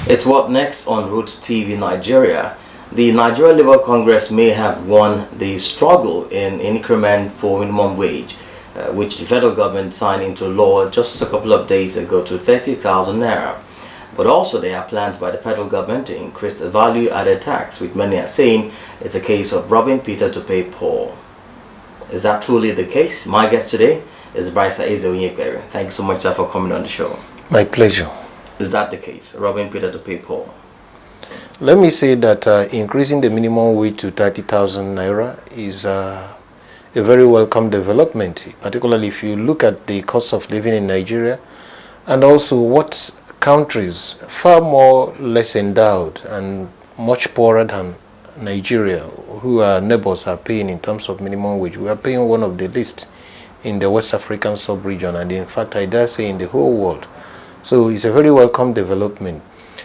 It's what next on Rootstv Nigeria. The Nigeria Labour Congress may have won the struggle in increment for minimum wage, which the federal government signed into law just a couple of days ago to 30,000 naira. But also there are plans by the federal government to increase the value-added tax, which many are saying it's a case of robbing Peter to pay Paul. Is that truly the case? My guest today is Bryce Ezeonyekwere. Thank you so much, sir, for coming on the show. My pleasure. Is that the case? Robbing Peter to pay Paul? Let me say that increasing the minimum wage to 30,000 naira is a very welcome development, particularly if you look at the cost of living in Nigeria and also what countries far more less endowed and much poorer than Nigeria, who are neighbors, are paying in terms of minimum wage. We are paying one of the least in the West African sub-region, and in fact, I dare say in the whole world. So it's a very welcome development.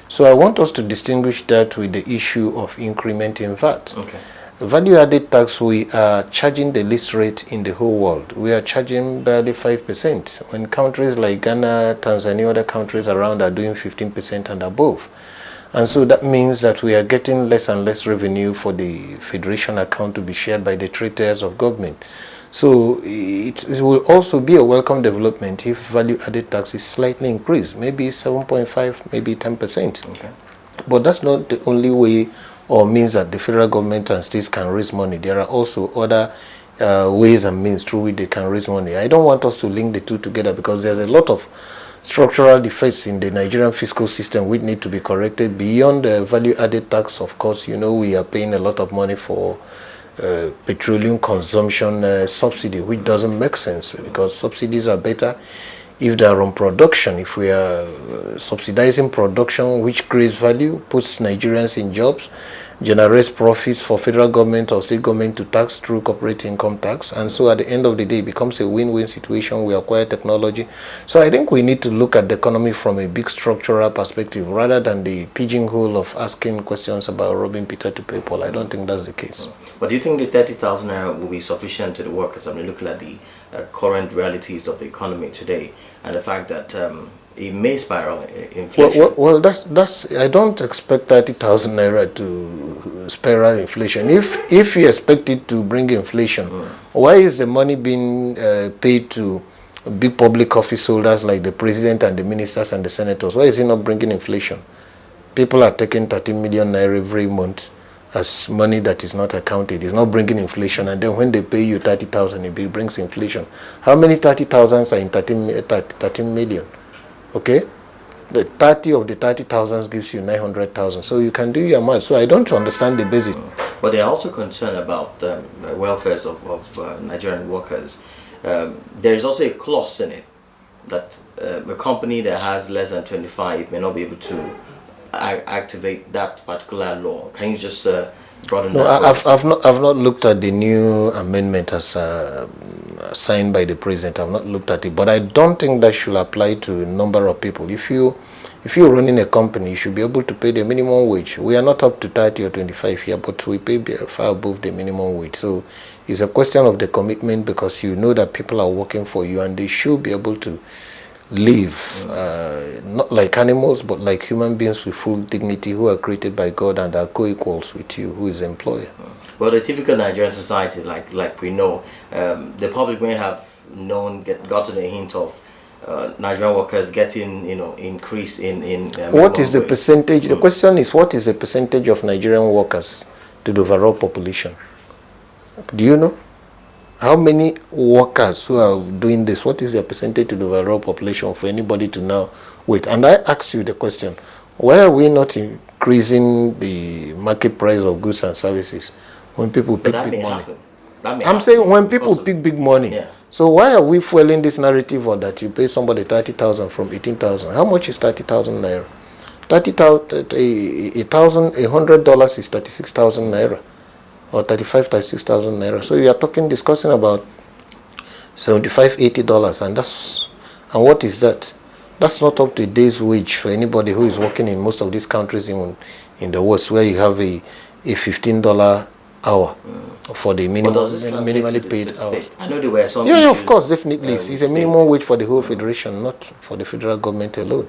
So I want us to distinguish that with the issue of increment in VAT. Okay. Value-added tax, we are charging the least rate in the whole world. We are charging barely 5%, when countries like Ghana, Tanzania, other countries around are doing 15% and above. And so that means that we are getting less and less revenue for the federation account to be shared by the three tiers of government. So it will also be a welcome development if value-added tax is slightly increased, maybe 7.5, maybe 10%. Okay. But that's not the only way or means that the federal government and states can raise money. There are also other ways and means through which they can raise money. I don't want us to link the two together because there's a lot of structural defects in the Nigerian fiscal system which need to be corrected. Beyond the value-added tax, of course, you know, we are paying a lot of money for petroleum consumption subsidy, which doesn't make sense because subsidies are better if they are on production. If we are subsidizing production which creates value, puts Nigerians in jobs, generates profits for federal government or state government to tax through corporate income tax, and so at the end of the day it becomes a win-win situation. We acquire technology. So I think we need to look at the economy from a big structural perspective rather than the pigeonhole of asking questions about robbing Peter to pay Paul. I don't think that's the case. But do you think the 30,000 naira will be sufficient to the workers? I mean, looking at the current realities of the economy today and the fact that it may spiral inflation. Well, that's. I don't expect 30,000 naira to spiral inflation. If you expect it to bring inflation, why is the money being paid to big public office holders like the president and the ministers and the senators? Why is it not bringing inflation? People are taking 13 million naira every month as money that is not accounted. It's not bringing inflation, and then when they pay you 30,000, it brings inflation. How many 30,000s are in 13 million? Okay, the 30 of the 30,000 gives you 900,000. So you can do your math. So I don't understand the basic. But they are also concerned about the welfare of Nigerian workers. There is also a clause in it that a company that has less than 25 may not be able to activate that particular law. Can you just broaden that? No, I've not looked at the new amendment as signed by the president. I've not looked at it, but I don't think that should apply to a number of people. If you're running a company, you should be able to pay the minimum wage. We are not up to 30 or 25 here, but we pay far above the minimum wage. So it's a question of the commitment, because you know that people are working for you and they should be able to live not like animals but like human beings with full dignity, who are created by God and are co-equals with you, who is employer. Well, the typical Nigerian society, like we know, the public may have gotten a hint of Nigerian workers getting, increase in what is the percentage? The question is, what is the percentage of Nigerian workers to the overall population? Do you know? How many workers who are doing this, what is their percentage to the overall population for anybody to now wait? And I asked you the question, why are we not increasing the market price of goods and services when people pick big money? I'm saying when people pick big money. Yeah. So why are we fueling this narrative or that you pay somebody 30,000 from 18,000? How much is 30,000 naira? $100 is 36,000 naira. Or 36,000 naira. So you are discussing about $75, $80, and what is that? That's not up to a day's wage for anybody who is working in most of these countries in the West, where you have a $15 hour for the minimally paid hours. I know there were some. Yeah, of course, definitely. It's a minimum wage for the whole federation, not for the federal government alone.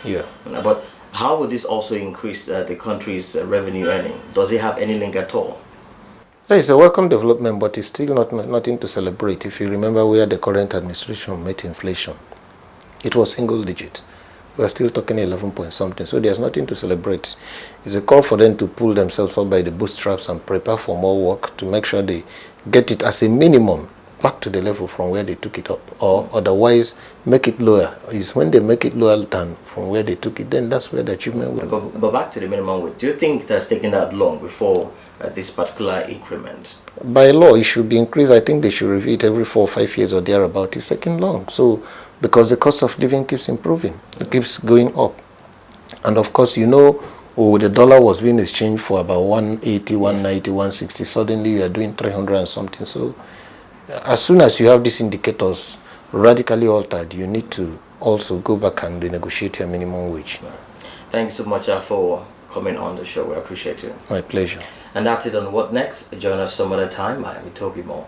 Yeah. But How would this also increase the country's revenue earning? Does it have any link at all? It's a welcome development, but it's still nothing to celebrate. If you remember where the current administration met inflation, it was single digit. We are still talking 11 point something, so there's nothing to celebrate. It's a call for them to pull themselves up by the bootstraps and prepare for more work to make sure they get it as a minimum back to the level from where they took it up, or otherwise make it lower. Is when they make it lower than from where they took it, then that's where the achievement will go. But back to the minimum wage, do you think that's taken that long before this particular increment? By law, it should be increased. I think they should review it every 4 or 5 years or thereabout. It's taking long. So, because the cost of living keeps improving, it keeps going up. And of course, you know, the dollar was being exchanged for about 180, 190, 160. Suddenly, you are doing 300 and something. So, as soon as you have these indicators radically altered, you need to also go back and renegotiate your minimum wage. Thank you so much for coming on the show. We appreciate you. My pleasure. And that's it on What Next. Join us some other time. I'm Toby Moore.